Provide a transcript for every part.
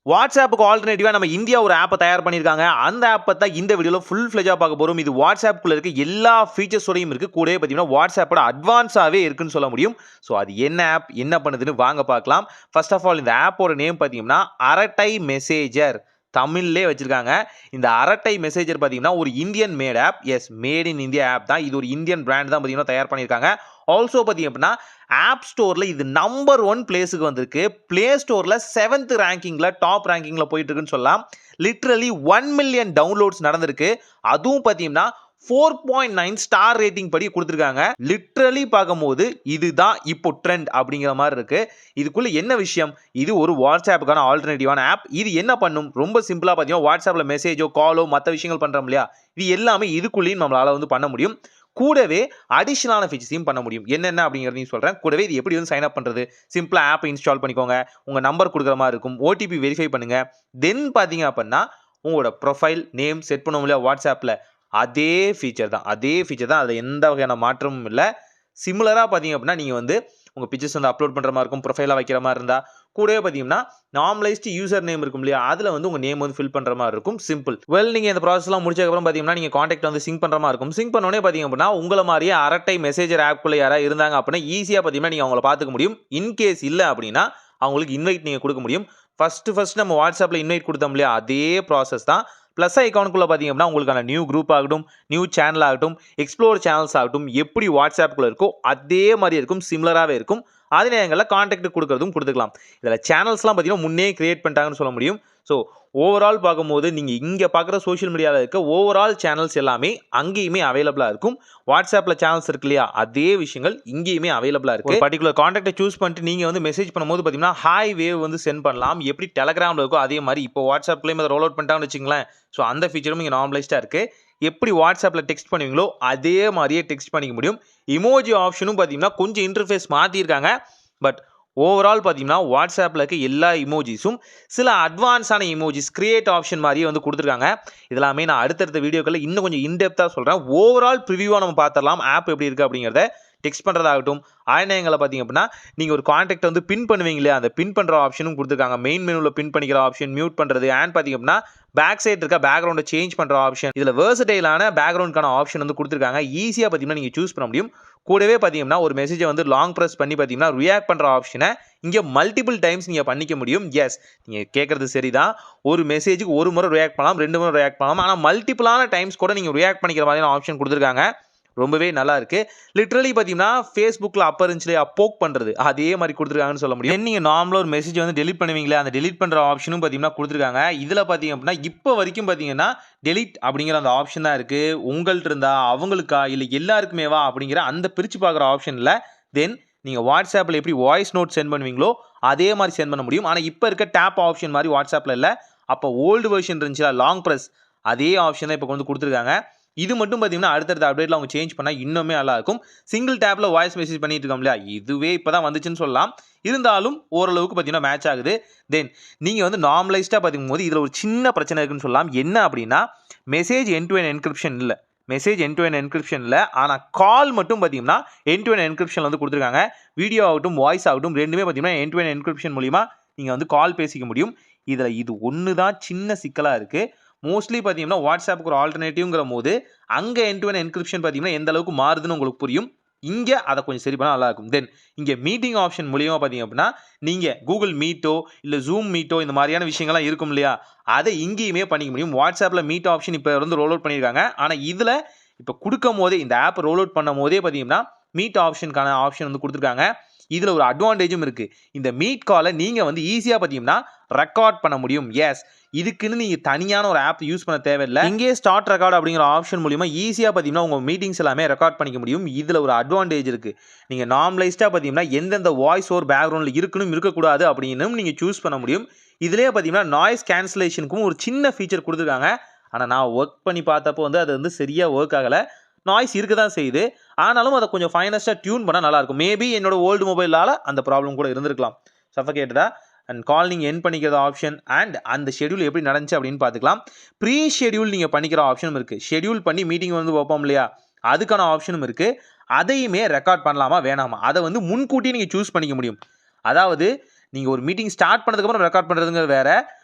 வாட்ஸ்அப்புக்கு ஆல்டர்னேட்டிவா நம்ம இந்தியா ஒரு ஆப்பை தயார் பண்ணியிருக்காங்க. அந்த ஆப்பை தான் இந்த வீடியோவில் ஃபுல் ஃப்ளெஜா பார்க்க போகிறோம். இது வாட்ஸ்அப்புக்குள்ள இருக்க எல்லா ஃபீச்சர்ஸோடையும் இருக்குது. கூடவே பார்த்தீங்கன்னா வாட்ஸ்அப்போட அட்வான்ஸாகவே இருக்குன்னு சொல்ல முடியும். ஸோ அது என்ன ஆப், என்ன பண்ணுதுன்னு வாங்க பார்க்கலாம். ஃபர்ஸ்ட் ஆஃப் ஆல் இந்த ஆப்போட நேம் பார்த்தீங்கன்னா அரட்டை மெசேஜர். தமிழ்லே வச்சிருக்காங்க. இந்த அரட்டை மெசேஜர் பார்த்தீங்கன்னா ஒரு Indian made app. Yes, made in India app தான். இது ஒரு இந்தியன் பிராண்ட் தான் பார்த்தீங்கன்னா தயார் பண்ணியிருக்காங்க. ஆல்சோ பார்த்தீங்க அப்படின்னா ஆப் ஸ்டோரில் இது நம்பர் 1 பிளேஸுக்கு வந்திருக்கு. பிளே ஸ்டோரில் 7th ரேங்கிங்கில் டாப் ரேங்கிங்கில் போயிட்டு இருக்குன்னு சொல்லலாம். லிட்ரலி 1 மில்லியன் டவுன்லோட்ஸ் நடந்திருக்கு. அதுவும் பார்த்தீங்கன்னா 4.9 ஸ்டார் ரேட்டிங் படி கொடுத்துருக்காங்க. லிட்ரலி பார்க்கும்போது இதுதான் இப்போ ட்ரெண்ட் அப்படிங்கிற மாதிரி இருக்கு. இதுக்குள்ள என்ன விஷயம்? இது ஒரு வாட்ஸ்அப்புக்கான ஆல்டர்னேட்டிவான ஆப். இது என்ன பண்ணும்? ரொம்ப சிம்பிளா பார்த்தீங்கன்னா வாட்ஸ்அப்பில் மெசேஜோ காலோ மற்ற விஷயங்கள் பண்ணுறோம் இல்லையா, இது எல்லாமே இதுக்குள்ளேயும் நம்மளால பண்ண முடியும். கூடவே அடிஷனலான ஃபீச்சர்ஸையும் பண்ண முடியும். என்னென்ன அப்படிங்கிறதையும் சொல்கிறேன். கூடவே இது எப்படி சைன் அப் பண்ணுறது? சிம்பிளாக ஆப்பை இன்ஸ்டால் பண்ணிக்கோங்க. உங்கள் நம்பர் கொடுக்குற மாதிரி இருக்கும். ஓடிபி வெரிஃபை பண்ணுங்கள். தென் பார்த்தீங்க அப்படின்னா உங்களோட ப்ரொஃபைல் நேம் செட் பண்ணுவோம் இல்லையா வாட்ஸ்அப்பில், அதே ஃபீச்சர் தான். அதில் எந்த வகையான மாற்றமும் இல்லை. சிமிலராக பார்த்தீங்க அப்படின்னா நீங்கள் உங்கள் பிக்சர்ஸ் அப்லோட் பண்ணுற மாதிரி இருக்கும். ப்ரொஃபைலாக வைக்கிற மாதிரி இருந்தால் கூடவே பார்த்தீங்கன்னா நார்மலைஸ்டு யூசர் நேம் இருக்கும் இல்லையா, அதில் உங்கள் நேம் ஃபில் பண்ணுற மாதிரி இருக்கும். சிம்பிள். நீங்கள் இந்த ப்ராசஸ்லாம் முடிச்சதுக்கப்புறம் பார்த்தீங்கன்னா நீங்கள் காண்டாக்ட் சிங்க் பண்ணுற மாதிரி இருக்கும். சிங்க் பண்ணோடனே பார்த்தீங்க அப்படின்னா உங்களை மாதிரியே அரட்டை மெசேஜர் ஆப்குள்ளே யாராவது இருந்தாங்க அப்படின்னா ஈஸியாக பார்த்தீங்கன்னா நீங்கள் அவங்கள பார்த்துக்க முடியும். இன்கேஸ் இல்லை அப்படின்னா அவங்களுக்கு இன்வைட் நீங்கள் கொடுக்க முடியும். ஃபர்ஸ்ட் நம்ம வாட்ஸ்அப்பில் இன்வைட் கொடுத்தோம் இல்லையா, அதே ப்ராசஸ் தான். ப்ளஸ் ஐக்கானுக்குள்ளே பார்த்தீங்க அப்படின்னா உங்களுக்கான நியூ குரூப் ஆகட்டும், நியூ சேனல் ஆகட்டும், எக்ஸ்ப்ளோர் சேனல்ஸ் ஆகட்டும், எப்படி வாட்ஸ்அப்புக்குள்ளே இருக்கோ அதே மாதிரி இருக்கும். சிமிலராகவே இருக்கும். அதே நேரங்களில் கான்டாக்ட் கொடுக்கறதும் கொடுத்துக்கலாம். இதில் சேனல்ஸ்லாம் பார்த்தீங்கன்னா முன்னே கிரியேட் பண்ணிட்டாங்கன்னு சொல்ல முடியும். ஸோ ஓவரால் பார்க்கும்போது நீங்கள் இங்கே பார்க்குற சோஷியல் மீடியாவில் இருக்க ஓவரால் சேனல்ஸ் எல்லாமே அங்கேயுமே அவைலபிளாக இருக்கும். வாட்ஸ்அப்பில் சேனல்ஸ் இருக்கு இல்லையா, அதே விஷயங்கள் இங்கேயுமே அவைலபிளாக இருக்குது. பர்டிகுலர் கான்டாக்டை சூஸ் பண்ணிட்டு நீங்கள் மெசேஜ் பண்ணும்போது பார்த்தீங்கன்னா ஹாய் வேவ் சென்ட் பண்ணலாம். எப்படி டெலகிராமில் இருக்கோ அதே மாதிரி இப்போ வாட்ஸ்அப்லேயும் அதை ரோல் அவுட் பண்ணிட்டாங்கன்னு வச்சுங்களேன். ஸோ அந்த ஃபீச்சரும் இங்கே நார்மலைஸ்டாக இருக்குது. எப்படி வாட்ஸ்அப்பில் டெக்ஸ்ட் பண்ணுவீங்களோ அதே மாதிரியே டெக்ஸ்ட் பண்ணிக்க முடியும். இமோஜி ஆப்ஷனும் பார்த்தீங்கன்னா கொஞ்சம் இன்டர்ஃபேஸ் மாற்றிருக்காங்க. பட் ஓவரால் பார்த்தீங்கன்னா வாட்ஸ்அப்பில் இருக்க எல்லா இமோஜிஸும் சில அட்வான்ஸான இமோஜிஸ் கிரியேட் ஆப்ஷன் மாதிரியே கொடுத்துருக்காங்க. இதெல்லாமே நான் அடுத்தடுத்த வீடியோக்களில் இன்னும் கொஞ்சம் இன்டெப்த்தாக சொல்கிறேன். ஓவரால் ப்ரிவியூவாக நம்ம பார்த்துடலாம் ஆப் எப்படி இருக்குது அப்படிங்கிறத. டெக்ஸ்ட் பண்ணுறதாகட்டும், ஆயனங்களை பார்த்தீங்க அப்படின்னா நீங்கள் ஒரு கான்டாக்ட் பின் பண்ணுவீங்களே, அந்த பின் பண்ணுற ஆப்ஷனும் கொடுத்துருக்காங்க. மெயின் மெனுவில் பின் பண்ணிக்கிற ஆப்ஷன், மியூட் பண்ணுறது, அண்ட் பார்த்தீங்க அப்படின்னா பேக் சைடு இருக்க பேக்ரவுண்டை சேஞ்ச் பண்ணுற ஆப்ஷன், இதில் வேர்சடைலான பேக்ரவுண்டுக்கான ஆப்ஷன் கொடுத்துருக்காங்க. ஈஸியாக பார்த்தீங்கன்னா நீங்கள் சூஸ் பண்ண முடியும். கூடவே பார்த்தீங்கன்னா ஒரு மெசேஜை லாங் ப்ரெஸ் பண்ணி பார்த்தீங்கன்னா ரியாக்ட் பண்ணுற ஆப்ஷனை இங்கே மல்டிபிள் டைம்ஸ் நீங்கள் பண்ணிக்க முடியும். எஸ், நீங்கள் கேட்குறது சரிதான். ஒரு மெசேஜுக்கு ஒரு முறை ரியாக்ட் பண்ணலாம், 2 முறை ரியாக்ட் பண்ணலாம். ஆனால் மல்டிபிளான டைம்ஸ் கூட நீங்கள் ரியாக்ட் பண்ணிக்கிற மாதிரியான ஆப்ஷன் கொடுத்துருக்காங்க. ரொம்பவே நல்லா இருக்கு. லிட்ரலி பார்த்தீங்கன்னா ஃபேஸ்புக்கில் அப்போ இருந்துச்சு போக் பண்ணுறது, அதே மாதிரி கொடுத்துருக்காங்கன்னு சொல்ல முடியும். நீங்கள் நார்மலாக ஒரு மெசேஜ் டெலிட் பண்ணுவீங்களே, அந்த டெலிட் பண்ணுற ஆப்ஷனும் பார்த்தீங்கன்னா கொடுத்துருக்காங்க. இதில் பார்த்தீங்க அப்படின்னா இப்போ வரைக்கும் பார்த்தீங்கன்னா டெலிட் அப்படிங்கிற அந்த ஆப்ஷன் தான் இருக்குது. உங்கள்கிட்ட இருந்தா அவங்களுக்கா இல்லை எல்லாருக்குமேவா அப்படிங்கிற அந்த பிரித்து பார்க்குற ஆப்ஷனில். தென் நீங்கள் வாட்ஸ்அப்பில் எப்படி வாய்ஸ் நோட் சென்ட் பண்ணுவீங்களோ அதே மாதிரி சென்ட் பண்ண முடியும். ஆனால் இப்போ இருக்க டேப் ஆப்ஷன் மாதிரி வாட்ஸ்அப்பில் இல்லை. அப்போ ஓல்டு வெர்ஷன் இருந்துச்சுல லாங் ப்ரெஸ், அதே ஆப்ஷன் தான் இப்போ கொடுத்துருக்காங்க. இது மட்டும் பார்த்தீங்கன்னா அடுத்தடுத்த அப்டேட்டில் அவங்க சேஞ்ச் பண்ணால் இன்னுமே நல்லா இருக்கும். சிங்கிள் டேப்பில் வாய்ஸ் மெசேஜ் பண்ணிட்டு இருக்கோம் இல்லையா, இதுவே இப்போ தான் வந்துச்சுன்னு சொல்லலாம். இருந்தாலும் ஓரளவுக்கு பார்த்தீங்கன்னா மேட்ச் ஆகுது. தென் நீங்கள் நார்மலைஸ்டாக பார்க்கும்போது இதில் ஒரு சின்ன பிரச்சனை இருக்குன்னு சொல்லலாம். என்ன அப்படின்னா message end to end encryption இல்லை. Message end to end encryption இல்லை. ஆனால் கால் மட்டும் பார்த்தீங்கன்னா எண்ட் டு எண்ட் என்கிரிப்ஷன் கொடுத்துருக்காங்க. வீடியோ ஆகட்டும் வாய்ஸ் ஆகட்டும் ரெண்டுமே பார்த்தீங்கன்னா எண்ட் டு எண்ட் என்கிரிப்ஷன் மூலிமா நீங்கள் கால் பேசிக்க முடியும். இதில் இது ஒன்று தான் சின்ன சிக்கலாக இருக்குது. மோஸ்ட்லி பார்த்தீங்கன்னா வாட்ஸ்அப்புக்கு ஒரு ஆல்டர்னேட்டிவ்ங்கிற போது அங்கே எண்ட் டு எண்ட் என்கிரிப்ஷன் பார்த்தீங்கன்னா எந்த அளவுக்கு மாறுதுன்னு உங்களுக்கு புரியும். இங்கே அதை கொஞ்சம் சரி பண்ணால் நல்லாயிருக்கும். தென் இங்கே மீட்டிங் ஆப்ஷன் மூலியமாக பார்த்தீங்க அப்படின்னா நீங்கள் கூகுள் மீட்டோ இல்லை ஜூம் மீட்டோ இந்த மாதிரியான விஷயங்கள்லாம் இருக்கும் இல்லையா, அதை இங்கேயுமே பண்ணிக்க முடியும். வாட்ஸ்அப்பில் மீட் ஆப்ஷன் இப்போ ரோல் அவுட் பண்ணியிருக்காங்க. ஆனால் இதில் இப்போ கொடுக்கும் போதே இந்த ஆப் ரோல் அவுட் பண்ணும் போதே பார்த்தீங்கன்னா மீட் ஆப்ஷனுக்கான ஆப்ஷன் கொடுத்துருக்காங்க. இதில் ஒரு அட்வான்டேஜும் இருக்குது. இந்த மீட் காலை நீங்கள் ஈஸியாக பார்த்தீங்கன்னா ரெக்கார்ட் பண்ண முடியும். எஸ், இதுக்குன்னு நீங்கள் தனியான ஒரு ஆப் யூஸ் பண்ண தேவையில்லை. இங்கே ஸ்டார்ட் ரெக்கார்ட் அப்படிங்கிற ஆப்ஷன் மூலிமா ஈஸியாக பார்த்தீங்கன்னா உங்கள் மீட்டிங்ஸ் எல்லாமே ரெக்கார்ட் பண்ணிக்க முடியும். இதில் ஒரு அட்வான்டேஜ் இருக்குது. நீங்கள் நார்மலைஸ்டாக பார்த்தீங்கன்னா எந்தெந்த வாய்ஸ் ஓவர் பேக்ரவுண்டில் இருக்கணும் இருக்கக்கூடாது அப்படின்னு நீங்கள் சூஸ் பண்ண முடியும். இதிலே பார்த்தீங்கன்னா நாய்ஸ் கேன்சலேஷனுக்கும் ஒரு சின்ன ஃபீச்சர் கொடுத்துருக்காங்க. ஆனால் நான் ஒர்க் பண்ணி பார்த்தப்போ அது சரியாக ஒர்க் ஆகலை. நாய்ஸ் இருக்க தான் செய்யுது. ஆனாலும் அதை கொஞ்சம் ஃபைனஸ்ட்டாக டியூன் பண்ணால் நல்லாயிருக்கும். மேபி என்னோட ஓல்டு மொபைலால் அந்த ப்ராப்ளம் கூட இருந்திருக்கலாம். சஃபகேட்டடா அண்ட் கால் நீங்கள் என் பண்ணிக்கிற ஆப்ஷன் அண்ட் அந்த ஷெடியூல் எப்படி நடந்துச்சு அப்படின்னு பார்த்துக்கலாம். ப்ரீ ஷெடியூல் நீங்கள் பண்ணிக்கிற ஆப்ஷனும் இருக்குது. ஷெடியூல் பண்ணி மீட்டிங் வைப்போம் இல்லையா, அதுக்கான ஆப்ஷனும் இருக்குது. அதையுமே ரெக்கார்ட் பண்ணலாமா வேணாமா அதை முன்கூட்டி நீங்கள் சூஸ் பண்ணிக்க முடியும். அதாவது நீங்கள் ஒரு மீட்டிங் ஸ்டார்ட் பண்ணதுக்கப்புறம் ரெக்கார்ட் பண்ணுறதுங்கிறது வேறு,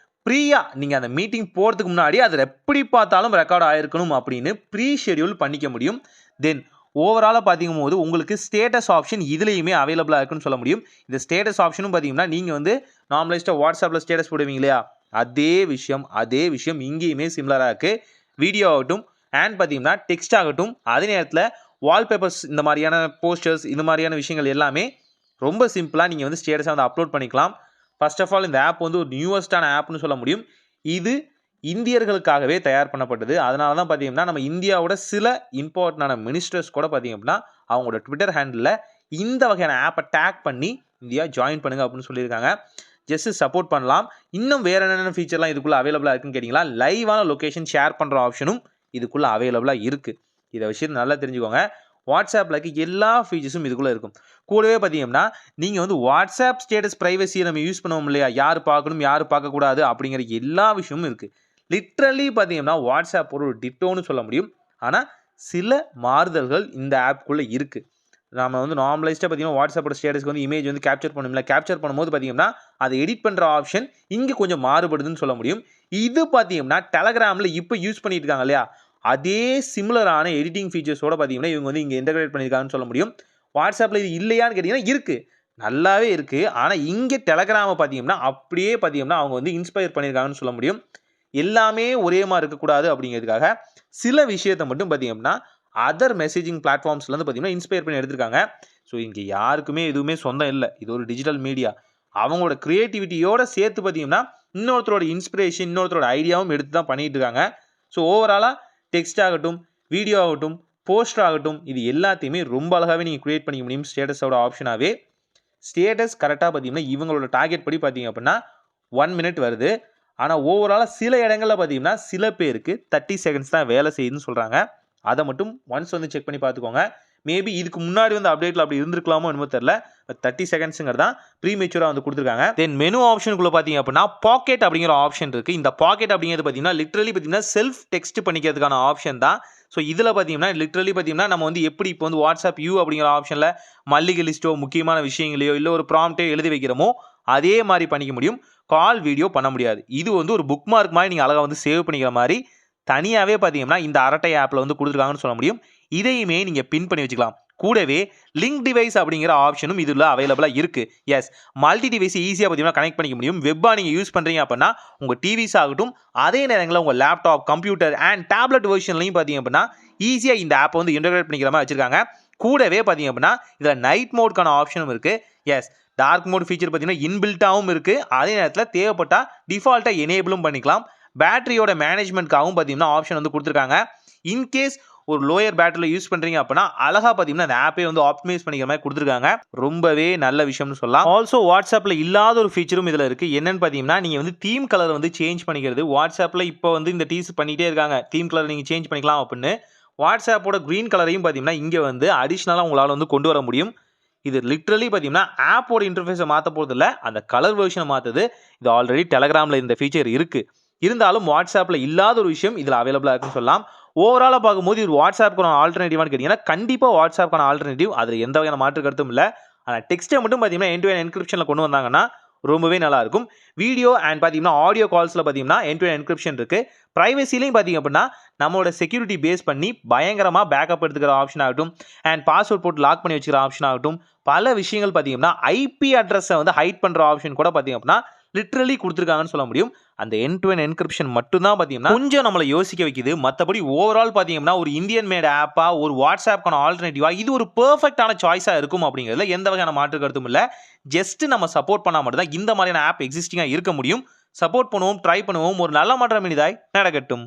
ப்ரீயா நீங்கள் அந்த மீட்டிங் போகிறதுக்கு முன்னாடி அது எப்படி பார்த்தாலும் ரெக்கார்ட் ஆகிருக்கணும் அப்படின்னு ப்ரீ ஷெடியூல் பண்ணிக்க முடியும். தென் ஓவராலாக பார்த்திக்கும் போது உங்களுக்கு ஸ்டேட்டஸ் ஆப்ஷன் இதுலேயுமே அவைலபிளாக இருக்குன்னு சொல்ல முடியும். இந்த ஸ்டேட்டஸ் ஆப்ஷனும் பார்த்தீங்கன்னா நீங்கள் வந்து நார்மலைஸ்டாக வாட்ஸ்அப்பில் ஸ்டேட்டஸ் போடுவீங்க இல்லையா, அதே விஷயம் இங்கேயுமே சிமிலராக இருக்குது. வீடியோ ஆகட்டும் அண்ட் பார்த்தீங்கன்னா டெக்ஸ்ட் ஆகட்டும், அதே நேரத்தில் வால்பேப்பர்ஸ் இந்த மாதிரியான போஸ்டர்ஸ் இந்த மாதிரியான விஷயங்கள் எல்லாமே ரொம்ப சிம்பிளாக நீங்கள் வந்து ஸ்டேட்டஸாக வந்து அப்லோட் பண்ணிக்கலாம். ஃபர்ஸ்ட் ஆஃப் ஆல் இந்த ஆப் வந்து ஒரு நியூவஸ்டான ஆப்னு சொல்ல முடியும். இது இந்தியர்களுக்காகவே தயார் பண்ணப்பட்டது. அதனால தான் பார்த்தீங்கன்னா நம்ம இந்தியாவோட சில இம்பார்ட்டண்டான மினிஸ்டர்ஸ் கூட பார்த்தீங்க அப்படின்னா அவங்களோட ட்விட்டர் ஹேண்டில் இந்த வகையான ஆப்பை டேக் பண்ணி இந்தியா ஜாயின் பண்ணுங்க அப்படின்னு சொல்லியிருக்காங்க. ஜஸ்ட் சப்போர்ட் பண்ணலாம். இன்னும் வேறு என்னென்ன ஃபீச்சர்லாம் இதுக்குள்ளே அவைலபிளாக இருக்குன்னு கேட்டிங்களா, லைவான லொக்கேஷன் ஷேர் பண்ணுற ஆப்ஷனும் இதுக்குள்ளே அவைலபிளாக இருக்குது. இதை விஷயம் நல்லா தெரிஞ்சுக்கோங்க. வாட்ஸ்அப்பில் இருக்க எல்லா ஃபீச்சர்ஸும் இதுக்குள்ளே இருக்கும். கூடவே பார்த்தீங்கன்னா நீங்கள் வந்து வாட்ஸ்அப் ஸ்டேட்டஸ் ப்ரைவசியை நம்ம யூஸ் பண்ணுவோம் இல்லையா, யார் பார்க்கணும் யார் பார்க்கக்கூடாது அப்படிங்கிற எல்லா விஷயமும் இருக்குது. லிட்ரலி பார்த்தீங்கன்னா வாட்ஸ்அப் ஒரு டிட்டோன்னு சொல்ல முடியும். ஆனால் சில மாறுதல்கள் இந்த ஆப்புக்குள்ளே இருக்குது. நம்ம வந்து நார்மலைஸ்டாக பார்த்தீங்கன்னா வாட்ஸ்அப்போட ஸ்டேட்டஸ்க்கு வந்து இமேஜ் வந்து கேப்சர் பண்ணும்ல, கேப்சர் பண்ணும்போது பார்த்தீங்கன்னா அதை எடிட் பண்ணுற ஆப்ஷன் இங்கே கொஞ்சம் மாறுபடுதுன்னு சொல்ல முடியும். இது பார்த்தீங்கன்னா டெலகிராமில் இப்போ யூஸ் பண்ணிட்டு இருக்காங்க இல்லையா, அதே சிமிலரான எடிட்டிங் ஃபீச்சர்ஸோட பார்த்தீங்கன்னா இவங்க வந்து இங்கே இன்டகிரேட் பண்ணியிருக்காங்கன்னு சொல்ல முடியும். வாட்ஸ்அப்பில் இது இல்லையான்னு கேட்டிங்கன்னா இருக்குது, நல்லாவே இருக்குது. ஆனால் இங்கே டெலகிராமை பார்த்தீங்கன்னா அப்படியே பார்த்தீங்கன்னா அவங்க வந்து இன்ஸ்பயர் பண்ணியிருக்காங்கன்னு சொல்ல முடியும். எல்லாமே ஒரே மாதிரி இருக்கக்கூடாது அப்படிங்கிறதுக்காக சில விஷயத்தை மட்டும் பார்த்தீங்கன்னா அதர் மெசேஜிங் பிளாட்ஃபார்ம்ஸ்லேருந்து பார்த்தீங்கன்னா இன்ஸ்பயர் பண்ணி எடுத்திருக்காங்க. ஸோ இங்கே யாருக்குமே எதுவுமே சொந்தம் இல்லை, இது ஒரு டிஜிட்டல் மீடியா. அவங்களோட க்ரியேட்டிவிட்டியோடு சேர்த்து பார்த்தீங்கன்னா இன்னொருத்தரோட இன்ஸ்பிரேஷன் இன்னொருத்தரோட ஐடியாவும் எடுத்து தான் பண்ணிகிட்டு இருக்காங்க. ஸோ ஓவராலாக டெக்ஸ்ட் ஆகட்டும், வீடியோ ஆகட்டும், போஸ்டர் ஆகட்டும், இது எல்லாத்தையுமே ரொம்ப அழகாகவே நீங்கள் க்ரியேட் பண்ணிக்க முடியும் ஸ்டேட்டஸோட ஆப்ஷனாகவே. ஸ்டேட்டஸ் கரெக்டாக பார்த்தீங்கன்னா இவங்களோட டார்கெட் படி பார்த்தீங்க அப்படின்னா 1 minute வருது. ஆனால் ஓவராலாக சில இடங்களில் பார்த்தீங்கன்னா சில பேருக்கு 30 seconds தான் வேலை செய்யுதுன்னு சொல்கிறாங்க. அதை மட்டும் ஒன்ஸ் வந்து செக் பண்ணி பார்த்துக்கோங்க. மேபி இதுக்கு முன்னாடி வந்து அப்டேட்டில் அப்படி இருந்திருக்கலாமோ என்னமோ தெரியல. 30 secondsங்கிறது தான் ப்ரீமெச்சூராக வந்து கொடுத்துருக்காங்க. தென் மெனு ஆப்ஷனுக்குள்ளே பார்த்தீங்க அப்படின்னா பாக்கெட் அப்படிங்கிற ஆப்ஷன் இருக்குது. இந்த பாக்கெட் அப்படிங்கிறது பார்த்தீங்கன்னா லிட்ரலி பார்த்தீங்கன்னா செல்ஃப் டெக்ஸ்ட் பண்ணிக்கிறதுக்கான ஆப்ஷன் தான். ஸோ இதில் பார்த்தீங்கன்னா லிட்ரலி பார்த்தீங்கன்னா நம்ம வந்து எப்படி இப்போ வந்து வாட்ஸ்அப் யூ அப்படிங்கிற ஆப்ஷனில் மல்லிகை லிஸ்ட்டோ முக்கியமான விஷயங்களையோ இல்லை ஒரு ப்ராம்ப்டே எழுதி வைக்கிறோமோ அதே மாதிரி பண்ணிக்க முடியும். கால் வீடியோ பண்ண முடியாது. இது வந்து ஒரு புக் மார்க் மாதிரி நீங்கள் அழகாக வந்து சேவ் பண்ணிக்கிற மாதிரி தனியாகவே பார்த்தீங்கன்னா இந்த அரட்டை ஆப்பில் வந்து கொடுத்துருக்காங்கன்னு சொல்ல முடியும். இதையுமே நீங்கள் பின் பண்ணி வச்சுக்கலாம். கூடவே லிங்க் டிவைஸ் அப்படிங்கிற ஆப்ஷனும் இதில் அவைலபிளாக இருக்குது. எஸ், மல்டி டிவைஸ் ஈஸியாக பார்த்தீங்கன்னா கனெக்ட் பண்ணிக்க முடியும். வெப்பாக நீங்கள் யூஸ் பண்ணுறீங்க அப்படின்னா உங்கள் டிவிஸ் ஆகட்டும், அதே நேரங்களில் உங்கள் லேப்டாப், கம்ப்யூட்டர் அண்ட் டேப்லெட் வெர்ஷன்லையும் பார்த்தீங்க அப்படின்னா ஈஸியாக இந்த ஆப்பை வந்து இன்டகிரேட் பண்ணிக்கிற மாதிரி வச்சுருக்காங்க. கூடவே பார்த்தீங்க அப்படின்னா இதில் நைட் மோட்கான ஆப்ஷனும் இருக்குது. எஸ், டார்க் மோட் ஃபீச்சர் பார்த்தீங்கன்னா இன்பில்ட்டாகவும் இருக்குது. அதே நேரத்தில் தேவைப்பட்டால் டிஃபால்ட்டாக எனேபிளும் பண்ணிக்கலாம். பேட்டரியோட மேனேஜ்மெண்ட்காகவும் பார்த்தீங்கன்னா ஆப்ஷன் வந்து கொடுத்துருக்காங்க. இன்கேஸ் ஒரு லோயர் பேட்டரியில் யூஸ் பண்ணுறீங்க அப்படின்னா அழகாக பார்த்தீங்கன்னா அந்த ஆப்பே வந்து ஆப்டிமைஸ் பண்ணிக்கிற மாதிரி கொடுத்துருக்காங்க. ரொம்பவே நல்ல விஷயம்னு சொல்லலாம். ஆல்சோ வாட்ஸ்அப்பில் இல்லாத ஒரு ஃபீச்சரும் இதில் இருக்குது. என்னென்னு பார்த்தீங்கன்னா நீங்கள் வந்து தீம் கலர் வந்து சேஞ்ச் பண்ணிக்கிறது. வாட்ஸ்அப்பில் இப்போ வந்து இந்த டீஸ் பண்ணிகிட்டே இருக்காங்க, தீம் கலர் நீங்கள் சேஞ்ச் பண்ணிக்கலாம் அப்படின்னு. வாட்ஸ்அப்போட க்ரீன் கலரையும் பார்த்தீங்கன்னா இங்கே வந்து அடிஷ்னலாக உங்களால் வந்து கொண்டு வர முடியும். இது லிட்ரலி பார்த்தீங்கன்னா ஆப்போட இன்டர்ஃபேஸை மாற்ற போகிறது இல்லை, அந்த கலர் வெர்ஷனை மாற்றுது. இது ஆல்ரெடி டெலகிராமில் இந்த ஃபீச்சர் இருக்குது. இருந்தாலும் வாட்ஸ்அப்பில் இல்லாத ஒரு விஷயம் இதில் அவைலபிளாக இருக்குன்னு சொல்லலாம். ஓவராலாக பார்க்கும்போது இது வாட்ஸ்அப்புக்கான ஆல்டர்னேட்டிவான்னு கேட்டிங்கன்னா கண்டிப்பாக வாட்ஸ்அப்புக்கான ஆல்டர்னேட்டிவ், அதில் எந்த வகையான மாற்று கருத்தும் இல்லை. ஆனால் டெக்ஸ்ட்டை மட்டும் பார்த்தீங்கன்னா எண்ட் டு எண்ட் என்கிரிப்ஷனில் கொண்டு வந்தாங்கன்னா ரொம்பவே நல்லாயிருக்கும். வீடியோ அண்ட் பார்த்தீங்கன்னா ஆடியோ கால்ஸில் பார்த்தீங்கன்னா எண்ட் டு எண்ட் என்கிரிப்ஷன் இருக்குது. ப்ரைவசிலையும் பார்த்தீங்க அப்படின்னா நம்மளோட செக்யூரிட்டி பேஸ் பண்ணி பயங்கரமாக பேக்கப் எடுத்துக்கிற ஆப்ஷன் ஆகட்டும் அண்ட் பாஸ்வேர்ட் போட்டு லாக் பண்ணி வச்சுக்கிற ஆப்ஷன் ஆகட்டும், பல விஷயங்கள் பார்த்தீங்கன்னா ஐபி அட்ரஸை வந்து ஹைட் பண்ணுற ஆப்ஷன் கூட பார்த்தீங்க அப்படின்னா லிட்ரலி கொடுத்துருக்காங்கன்னு சொல்ல முடியும். அந்த எண்ட் டு எண்ட் என்கிரிப்ஷன் மட்டும்தான் பார்த்தீங்கன்னா கொஞ்சம் நம்மளை யோசிக்க வைக்குது. மற்றபடி ஓவரால் பார்த்தீங்கன்னா ஒரு இந்தியன் மேட் ஆப்பாக ஒரு வாட்ஸ்அப்கான ஆல்டர்னேட்டிவாக இது ஒரு பெர்ஃபெக்டான சாய்ஸாக இருக்கும் அப்படிங்கிறதுல எந்த வகையான மாற்று கருத்தும் இல்லை. ஜஸ்ட் நம்ம சப்போர்ட் பண்ணால் மட்டும்தான் இந்த மாதிரியான ஆப் எக்ஸிஸ்டிங்காக இருக்க முடியும். சப்போர்ட் பண்ணுவோம், ட்ரை பண்ணுவோம். ஒரு நல்ல மாற்றம் இனிதாய் நடக்கட்டும்.